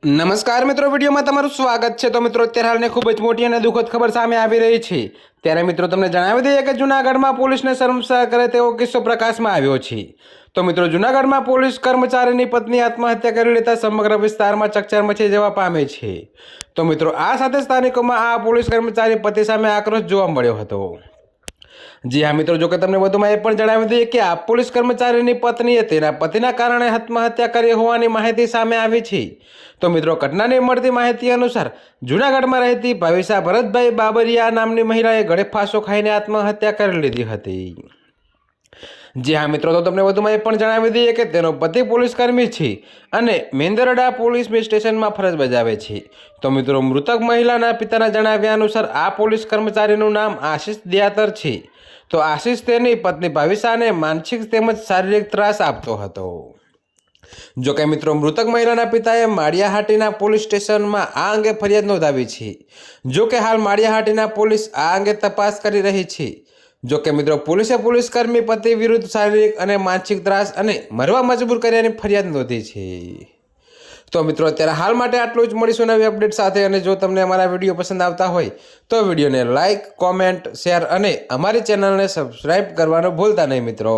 નમસ્કાર મિત્રો, વિડીયોમાં તમારું સ્વાગત છે। તો મિત્રો, અત્યારે હાલને ખૂબ જ મોટી અને દુઃખદ ખબર સામે આવી રહી છે। ત્યારે મિત્રો તમને જણાવી દઈએ કે જૂનાગઢમાં પોલીસને શર્મસાર કરે તેવો કિસ્સો પ્રકાશમાં આવ્યો છે। તો મિત્રો, જૂનાગઢમાં પોલીસ કર્મચારીની પત્ની આત્મહત્યા કરી લેતા સમગ્ર વિસ્તારમાં ચકચાર મચી જવા પામે છે। તો મિત્રો, આ સાથે સ્થાનિકોમાં આ પોલીસ કર્મચારી પતિ સામે આક્રોશ જોવા મળ્યો હતો। જી હા મિત્રો, જો કે તમને વધુમાં એ પણ જણાવી દઈએ કે આ પોલીસ કર્મચારીની પત્નીએ તેના પતિના કારણે આત્મહત્યા કરી હોવાની માહિતી સામે આવી છે। તો મિત્રો, ઘટનાની મળતી માહિતી અનુસાર જૂનાગઢમાં રહેતી ભાવિસા ભરતભાઈ બાબરિયા નામની મહિલાએ ગળે ફાંસો ખાઈને આત્મહત્યા કરી લીધી હતી। જી હા મિત્રો, તો તમને વધુમાં એ પણ જણાવી દઈએ કે તેનો પતિ પોલીસ કર્મી છે અને મેંદરડા પોલીસ સ્ટેશનમાં ફરજ બજાવે છે। તો મિત્રો, મૃતક મહિલાના પિતાના જણાવ્યા અનુસાર આ પોલીસ કર્મચારીનું નામ આશિષ દિયાતર છે। તો આશિષ તેની પત્ની ભાવિસાને માનસિક તેમજ શારીરિક ત્રાસ આપતો હતો। જો કે મિત્રો, મૃતક મહિલાના પિતાએ માળિયાહાટીના પોલીસ સ્ટેશનમાં આ અંગે ફરિયાદ નોંધાવી છે। જો કે હાલ માળિયાહાટીના પોલીસ આ અંગે તપાસ કરી રહી છે। જો કે મિત્રો, પોલીસે પોલીસકર્મી પતિ વિરુદ્ધ શારીરિક અને માનસિક ત્રાસ અને મરવા મજબૂર કર્યાની ફરિયાદ નોંધી છે। તો મિત્રો, અત્યારે હાલ માટે આટલું જ। મળીશું નવી અપડેટ સાથે। અને જો તમને અમારા વિડીયો પસંદ આવતા હોય તો વિડીયોને લાઇક, કોમેન્ટ, શેર અને અમારી ચેનલને સબસ્ક્રાઈબ કરવાનું ભૂલતા નહીં મિત્રો।